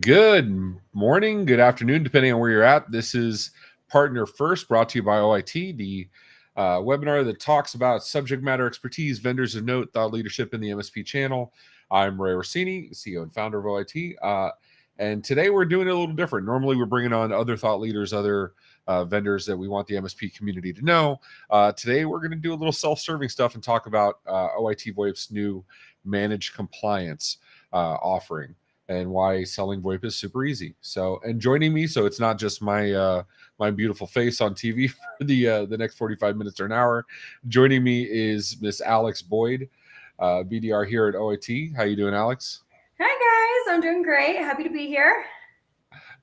Good morning, good afternoon, depending on where you're at. This is Partner First, brought to you by OIT, the webinar that talks about subject matter expertise, vendors of note, thought leadership in the MSP channel. I'm Ray Orsini, CEO and founder of OIT. And today we're doing it a little different. Normally we're bringing on other thought leaders, other vendors that we want the MSP community to know. Today we're going to do a little self-serving stuff and talk about OIT VoIP's new managed compliance offering, and why selling VoIP is super easy. So, and joining me, so it's not just my my beautiful face on TV for the next 45 minutes or an hour. Joining me is Miss Alex Boyd, BDR here at OIT. How you doing, Alex? Hi guys, I'm doing great. Happy to be here.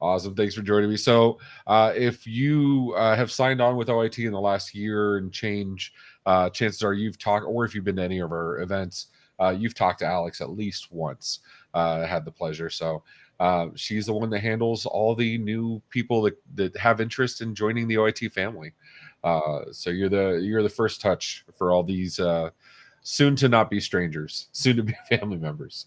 Awesome. Thanks for joining me. So, if you have signed on with OIT in the last year and change, chances are you've talked, or if you've been to any of our events, you've talked to Alex at least once. Had the pleasure. So, she's the one that handles all the new people that have interest in joining the OIT family. So you're the first touch for all these soon to not be strangers, soon to be family members.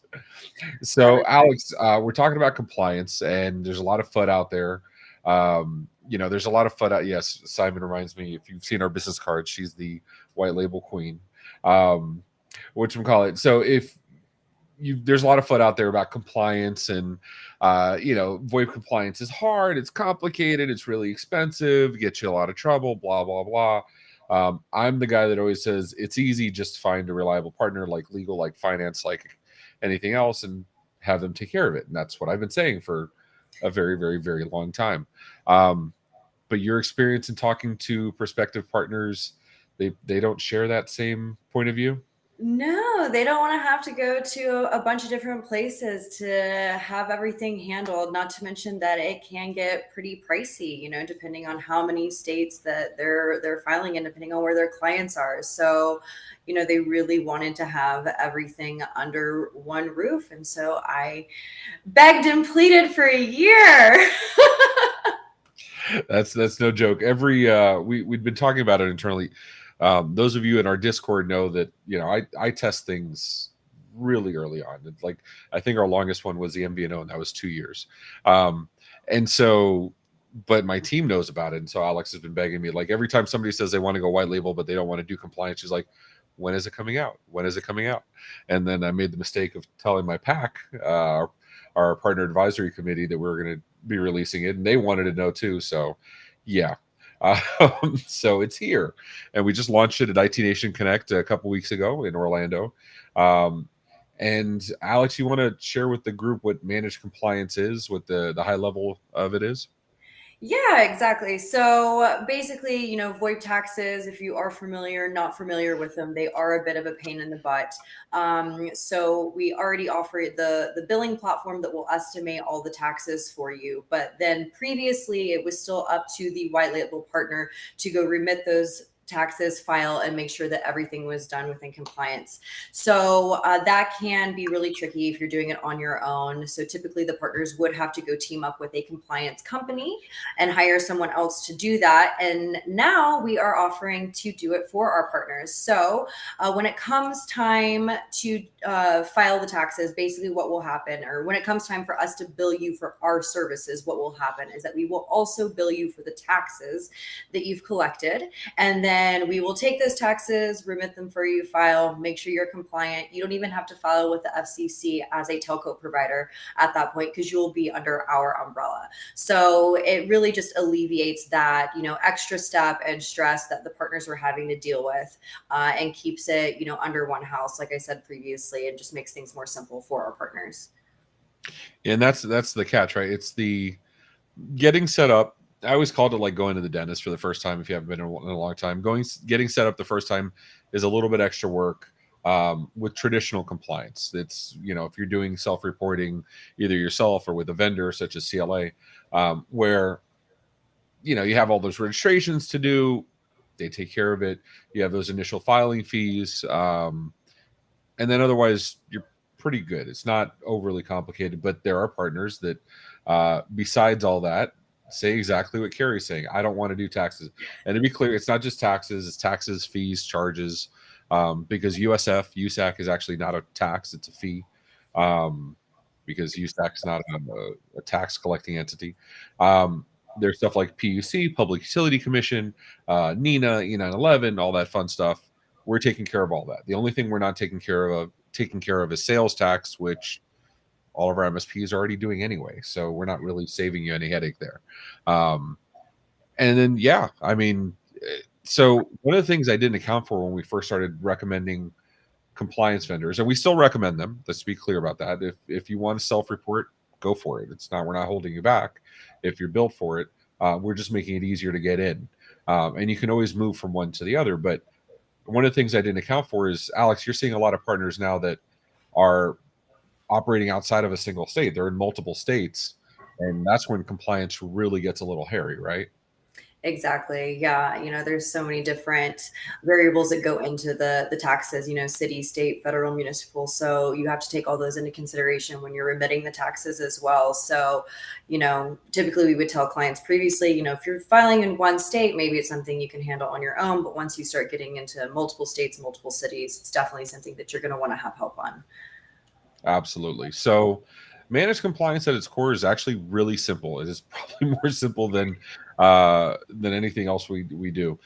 So, Alex, we're talking about compliance, and there's a lot of FUD out there. There's a lot of FUD out. Yes, Simon reminds me, if you've seen our business cards, she's the white label queen. Whatchamacallit. So there's a lot of FUD out there about compliance, and VoIP compliance is hard, it's complicated, it's really expensive, gets you a lot of trouble, blah blah blah. I'm the guy that always says it's easy, just find a reliable partner, like legal, like finance, like anything else, and have them take care of it. And that's what I've been saying for a very, very, very long time. But your experience in talking to prospective partners, they don't share that same point of view. No, they don't want to have to go to a bunch of different places to have everything handled, not to mention that it can get pretty pricey, depending on how many states that they're filing in, depending on where their clients are. So, they really wanted to have everything under one roof. And so I begged and pleaded for a year. That's no joke. We'd been talking about it internally. Those of you in our Discord know that I test things really early on. It's like, I think our longest one was the MVNO, and that was 2 years. And so, but my team knows about it, and so Alex has been begging me, like, every time somebody says they want to go white label but they don't want to do compliance, she's like, when is it coming out? When is it coming out? And then I made the mistake of telling my PAC, our partner advisory committee, that we were going to be releasing it, and they wanted to know too. So yeah. So it's here, and we just launched it at IT Nation Connect a couple weeks ago in Orlando. And Alex, you want to share with the group what managed compliance is, what the high level of it is? Yeah, exactly. So basically, VoIP taxes, if you are not familiar with them, they are a bit of a pain in the butt. So we already offer the billing platform that will estimate all the taxes for you. But then previously, it was still up to the white label partner to go remit those taxes, file, and make sure that everything was done within compliance. So that can be really tricky if you're doing it on your own. So typically the partners would have to go team up with a compliance company and hire someone else to do that. And now we are offering to do it for our partners. So when it comes time to file the taxes, basically what will happen, or when it comes time for us to bill you for our services, what will happen is that we will also bill you for the taxes that you've collected. And then we will take those taxes, remit them for you, file, make sure you're compliant. You don't even have to file with the FCC as a telco provider at that point, because you'll be under our umbrella. So it really just alleviates that, extra step and stress that the partners were having to deal with, and keeps it, under one house, like I said previously, and just makes things more simple for our partners. And that's the catch, right? It's the getting set up. I always called it like going to the dentist for the first time. If you haven't been in a long time, getting set up the first time is a little bit extra work. With traditional compliance, it's, if you're doing self-reporting either yourself or with a vendor such as CLA, where you have all those registrations to do, they take care of it. You have those initial filing fees, and then otherwise you're pretty good. It's not overly complicated, but there are partners that, besides all that, say exactly what Carrie's saying. I don't want to do taxes. And to be clear, it's not just taxes, it's taxes, fees, charges, because USF, USAC is actually not a tax, it's a fee. because USAC is not a tax collecting entity. There's stuff like PUC, Public Utility Commission, NINA, E911, all that fun stuff. We're taking care of all that. The only thing we're not taking care of is sales tax, which all of our MSPs are already doing anyway. So we're not really saving you any headache there. And then, yeah, I mean, so one of the things I didn't account for when we first started recommending compliance vendors, and we still recommend them. Let's be clear about that. If you want to self-report, go for it. We're not holding you back. If you're built for it, we're just making it easier to get in. And you can always move from one to the other. But one of the things I didn't account for is, Alex, you're seeing a lot of partners now that are operating outside of a single state. They're in multiple states, and that's when compliance really gets a little hairy, right? Exactly. Yeah. There's so many different variables that go into the taxes, city, state, federal, municipal. So you have to take all those into consideration when you're remitting the taxes as well. So, typically we would tell clients previously, if you're filing in one state, maybe it's something you can handle on your own. But once you start getting into multiple states, multiple cities, it's definitely something that you're going to want to have help on. Absolutely. So managed compliance at its core is actually really simple. It is probably more simple than anything else we do.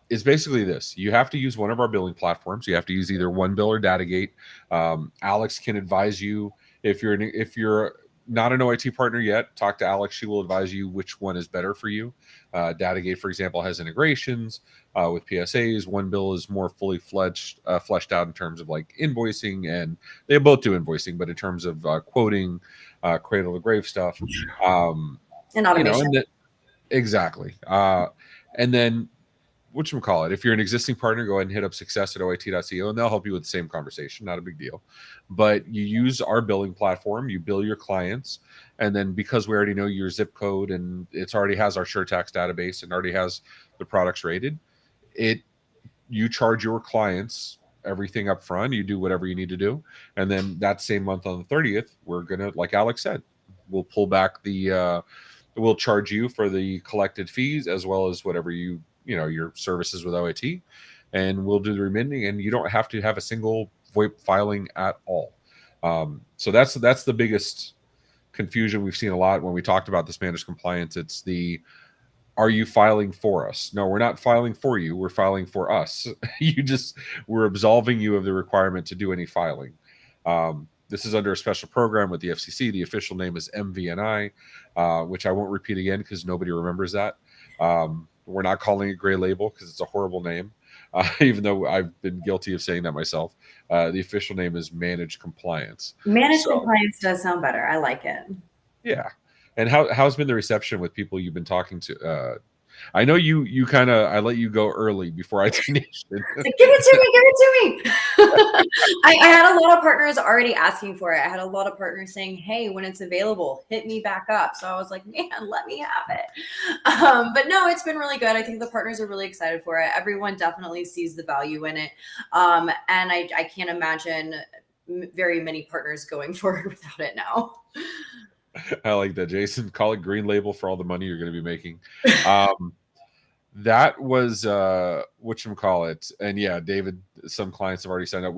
Is basically this: you have to use one of our billing platforms. You have to use either OneBill or Datagate. Alex can advise you if you're not an OIT partner yet. Talk to Alex; she will advise you which one is better for you. Datagate, for example, has integrations with PSAs. OneBill is more fully fleshed out in terms of like invoicing, and they both do invoicing, but in terms of quoting, cradle to grave stuff, And automation. exactly. And then whatchamacallit, if you're an existing partner, go ahead and hit up success@oit.co and they'll help you with the same conversation. Not a big deal. But you use our billing platform, you bill your clients, and then because we already know your zip code and it already has our SureTax database and already has the products rated, you charge your clients everything up front. You do whatever you need to do. And then that same month on the 30th, we're gonna, like Alex said, we'll pull back we'll charge you for the collected fees as well as whatever your services with OIT, and we'll do the remitting, and you don't have to have a single VoIP filing at all. So that's the biggest confusion we've seen a lot when we talked about this managed compliance. It's are you filing for us? No, we're not filing for you. We're filing for us. We're absolving you of the requirement to do any filing. This is under a special program with the FCC. The official name is MVNI, which I won't repeat again because nobody remembers that. We're not calling it gray label because it's a horrible name, even though I've been guilty of saying that myself. The official name is managed compliance. Managed compliance does sound better. I like it. Yeah. And how's been the reception with people you've been talking to? I know you kind of, I let you go early before IT Nation. Give it to me. I had a lot of partners already asking for it. I had a lot of partners saying, hey, when it's available, hit me back up. So I was like, man, let me have it. But no, it's been really good. I think the partners are really excited for it. Everyone definitely sees the value in it. And I can't imagine very many partners going forward without it now. I like that, Jason. Call it green label for all the money you're going to be making. That was whatchamacallit. And yeah, David, some clients have already signed up.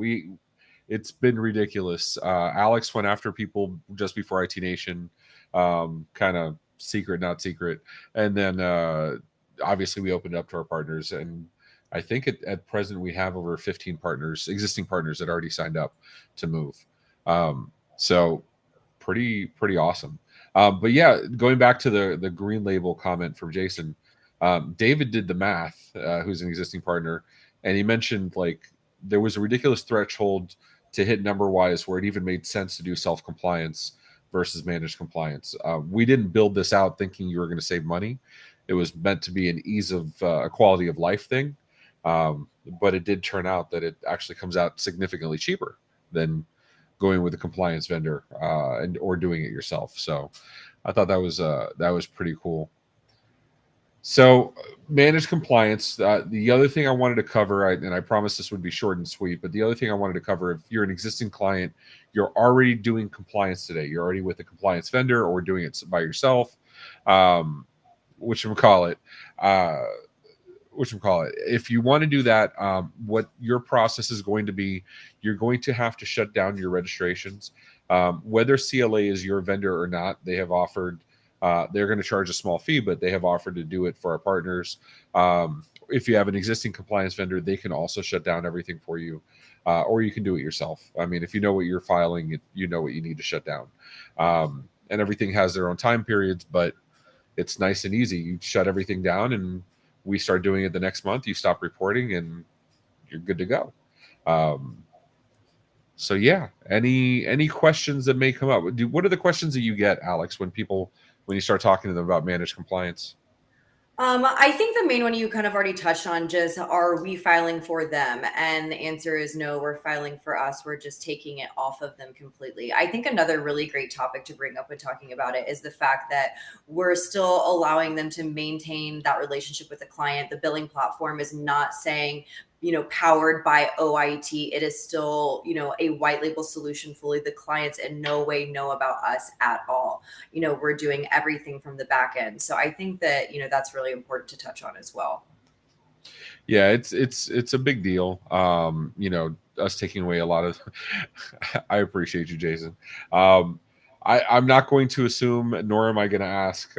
It's been ridiculous. Alex went after people just before IT Nation, kind of secret, not secret. And then obviously we opened up to our partners. And I think at present we have over 15 partners, existing partners that already signed up to move. So pretty awesome. But yeah, going back to the green label comment from Jason, David did the math, who's an existing partner, and he mentioned like there was a ridiculous threshold to hit number wise where it even made sense to do self-compliance versus managed compliance. We didn't build this out thinking you were going to save money. It was meant to be an ease of a quality of life thing. But it did turn out that it actually comes out significantly cheaper than going with a compliance vendor or doing it yourself. So I thought that was pretty cool. So managed compliance. The other thing I wanted to cover, and I promised this would be short and sweet, but the other thing I wanted to cover, if you're an existing client, you're already doing compliance today. You're already with a compliance vendor or doing it by yourself. Whatchamacallit. If you want to do that, what your process is going to be, you're going to have to shut down your registrations. Whether CLA is your vendor or not, they have offered. They're going to charge a small fee, but they have offered to do it for our partners. If you have an existing compliance vendor, they can also shut down everything for you, or you can do it yourself. I mean, if you know what you're filing, you know what you need to shut down, and everything has their own time periods, but it's nice and easy. You shut everything down, and we start doing it the next month. You stop reporting, and you're good to go. Um, so yeah, any questions that may come up? What are the questions that you get, Alex, when you start talking to them about managed compliance? I think the main one you kind of already touched on, just are we filing for them? And the answer is no, we're filing for us. We're just taking it off of them completely. I think another really great topic to bring up when talking about it is the fact that we're still allowing them to maintain that relationship with the client. The billing platform is not saying, powered by OIT. It is still, a white label solution fully. The clients in no way know about us at all. We're doing everything from the back end. So I think that, that's really important to touch on as well. Yeah, it's a big deal. Us taking away a lot of. I appreciate you, Jason. I'm not going to assume, nor am I going to ask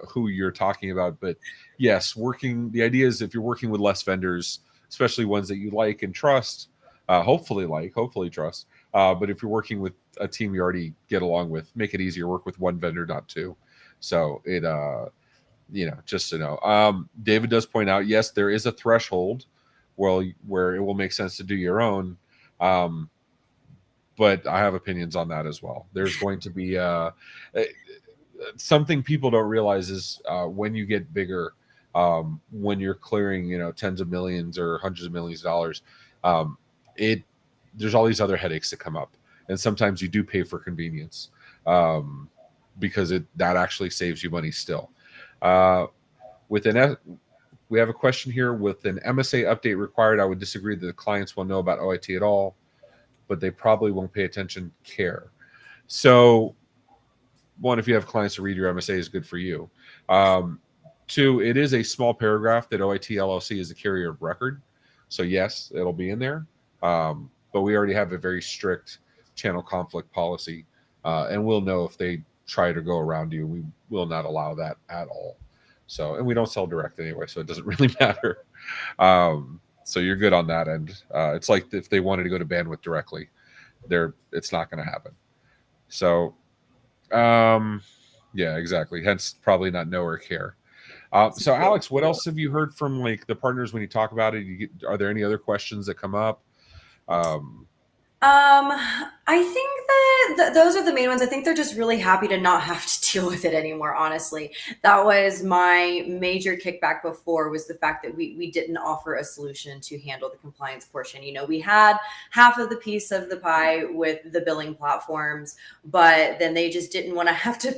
who you're talking about, but yes, the idea is if you're working with less vendors, especially ones that you like and trust, hopefully trust. But if you're working with a team you already get along with, make it easier. Work with one vendor, not two. So just to know. David does point out, yes, there is a threshold where it will make sense to do your own. But I have opinions on that as well. There's going to be something people don't realize is when you get bigger, when you're clearing, tens of millions or hundreds of millions of dollars, there's all these other headaches that come up, and sometimes you do pay for convenience because that actually saves you money still. We have a question here. With an MSA update required, I would disagree that the clients will know about OIT at all, but they probably won't pay attention, care. So, one, if you have clients to read your MSA, is good for you. Two, it is a small paragraph that OIT LLC is the carrier of record. So yes, it'll be in there. But we already have a very strict channel conflict policy, and we'll know if they try to go around you. We will not allow that at all. So, and we don't sell direct anyway, so it doesn't really matter. So you're good on that end. It's like if they wanted to go to bandwidth directly, it's not going to happen. So, yeah, exactly. Hence, probably not know or care. So, Alex, what else have you heard from the partners when you talk about it? Are there any other questions that come up? I think that those are the main ones. I think they're just really happy to not have to deal with it anymore. Honestly, that was my major kickback before, was the fact that we didn't offer a solution to handle the compliance portion. We had half of the piece of the pie with the billing platforms, but then they just didn't want to have to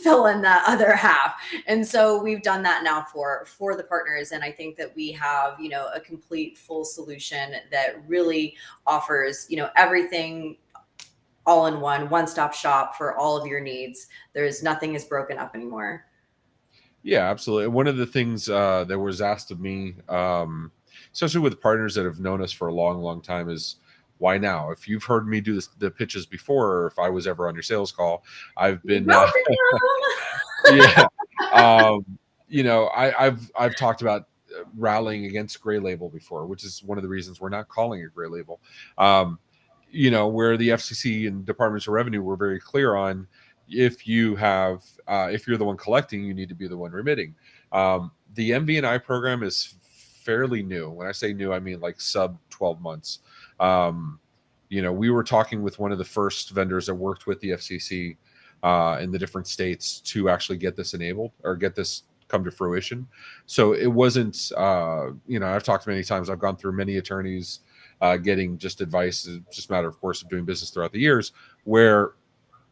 fill in that other half. And so we've done that now for the partners. And I think that we have, a complete full solution that really offers, everything all in one-stop shop for all of your needs. Nothing is broken up anymore. Yeah, absolutely. One of the things that was asked of me, especially with partners that have known us for a long, long time, is why now? If you've heard me do the pitches before, or if I was ever on your sales call, I've been, yeah. I've talked about rallying against gray label before, which is one of the reasons we're not calling it gray label. Where the FCC and Departments of Revenue were very clear on, if you're the one collecting, you need to be the one remitting. The MV&I program is fairly new. When I say new, I mean like sub 12 months. We were talking with one of the first vendors that worked with the FCC in the different states to actually get this enabled or get this come to fruition. So it wasn't, I've talked many times, I've gone through many attorneys getting just advice. It's just a matter, of course, of doing business throughout the years where,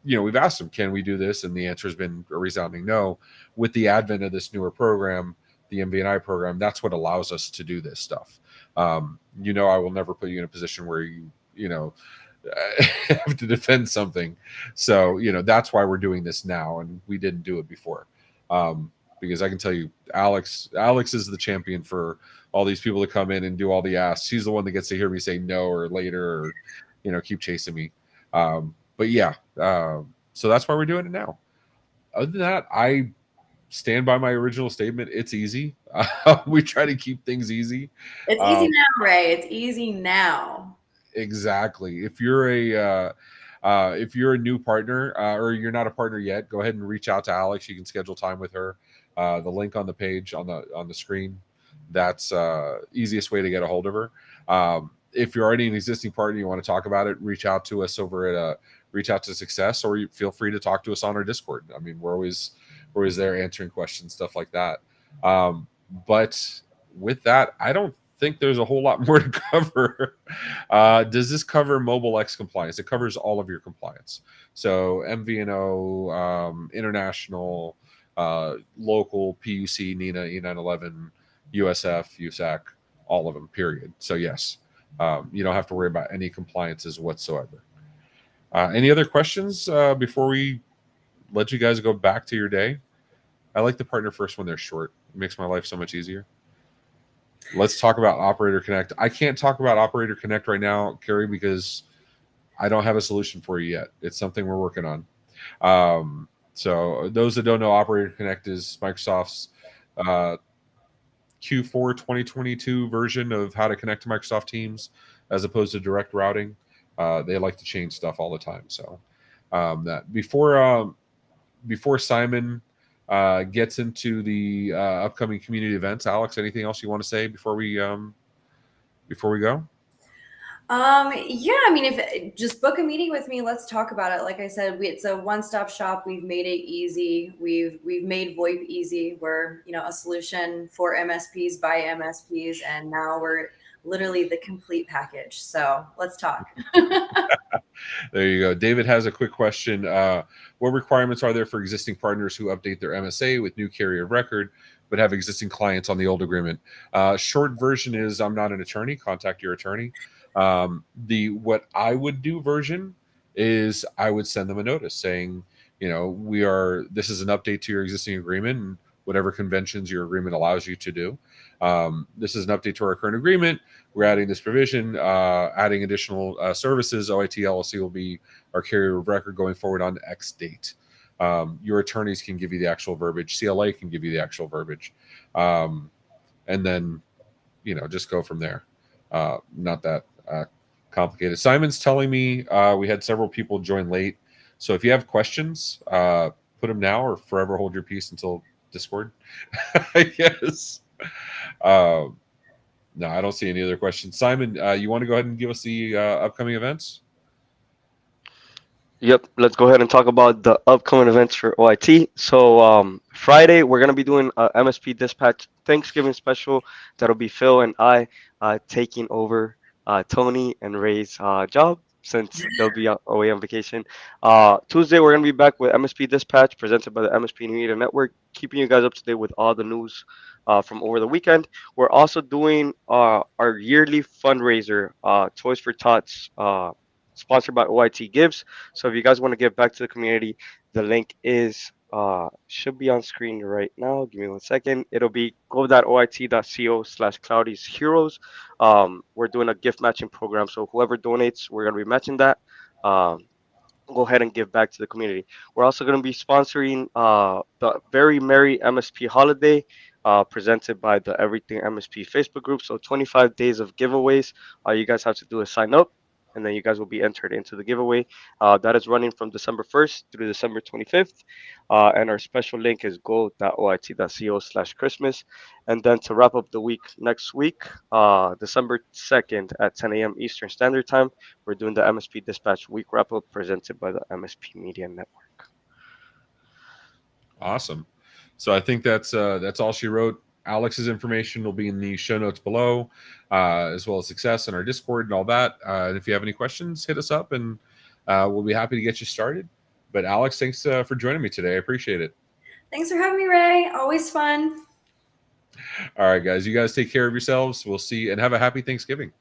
we've asked them, can we do this? And the answer has been a resounding no. With the advent of this newer program, the MV&I program, that's what allows us to do this stuff. I will never put you in a position where you have to defend something. So, that's why we're doing this now. And we didn't do it before. Because I can tell you, Alex is the champion for all these people to come in and do all the asks. He's the one that gets to hear me say no or later or, keep chasing me. but yeah, so that's why we're doing it now. Other than that, I stand by my original statement. It's easy. We try to keep things easy. It's easy Um, now, Ray. It's easy now. exactly. If you're a new partner or you're not a partner yet, go ahead and reach out to Alex. You can schedule time with her. The link on the page on the screen. That's easiest way to get a hold of her. If you're already an existing partner, you want to talk about it, reach out to us over at reach out to Success, or you feel free to talk to us on our Discord. I mean, we're always there answering questions, stuff like that. But with that, I don't think there's a whole lot more to cover. Does this cover Mobile X compliance? It covers all of your compliance. So MVNO, international, local, PUC, NINA, E911, USF, USAC, all of them, period. So yes, you don't have to worry about any compliances whatsoever. Any other questions before we let you guys go back to your day? I like the partner first when they're short. It makes my life so much easier. Let's talk about Operator Connect. I can't talk about Operator Connect right now, Carrie, because I don't have a solution for you yet. It's something we're working on. So those that don't know, Operator Connect is Microsoft's uh, Q4 2022 version of how to connect to Microsoft Teams as opposed to direct routing. They like to change stuff all the time. So that before Simon gets into the upcoming community events, Alex, anything else you want to say before we go? Yeah, I mean, if just book a meeting with me, let's talk about it. Like I said, it's a one-stop shop. We've made it easy. We've made VoIP easy. We're, a solution for MSPs by MSPs, and now we're literally the complete package. So let's talk. There you go. David has a quick question. What requirements are there for existing partners who update their MSA with new carrier of record but have existing clients on the old agreement? Short version is I'm not an attorney. Contact your attorney. The what I would do version is I would send them a notice saying, this is an update to your existing agreement and whatever conventions your agreement allows you to do. This is an update to our current agreement. We're adding this provision, adding additional services. OIT LLC will be our carrier of record going forward on X date. Your attorneys can give you the actual verbiage. CLA can give you the actual verbiage. And then, just go from there. Not that complicated. Simon's telling me we had several people join late. So if you have questions, put them now or forever hold your peace until Discord, I guess. No, I don't see any other questions. Simon, you want to go ahead and give us the upcoming events? Yep, let's go ahead and talk about the upcoming events for OIT. So Friday, we're gonna be doing a MSP Dispatch Thanksgiving special. That'll be Phil and I taking over Tony and Ray's job since they'll be away on vacation. Tuesday, we're gonna be back with MSP Dispatch presented by the MSP Media Network, keeping you guys up to date with all the news from over the weekend. We're also doing our yearly fundraiser, Toys for Tots. Sponsored by OIT Gives. So if you guys want to give back to the community, the link is should be on screen right now. Give me 1 second. It'll be go.oit.co/Cloudy's Heroes. We're doing a gift matching program, so whoever donates, we're gonna be matching that. Go ahead and give back to the community. We're also going to be sponsoring the Very Merry MSP Holiday presented by the Everything MSP Facebook group. So 25 days of giveaways. All you guys have to do is sign up, and then you guys will be entered into the giveaway. That is running from December 1st through December 25th. And our special link is go.oit.co/Christmas. And then to wrap up the week next week, December 2nd at 10 a.m. Eastern Standard Time, we're doing the MSP Dispatch Week Wrap Up presented by the MSP Media Network. Awesome. So I think that's all she wrote. Alex's information will be in the show notes below, as well as Success and our Discord and all that. And if you have any questions, hit us up, and we'll be happy to get you started. But Alex, thanks for joining me today. I appreciate it. Thanks for having me, Ray. Always fun. All right, guys. You guys take care of yourselves. We'll see, and have a happy Thanksgiving.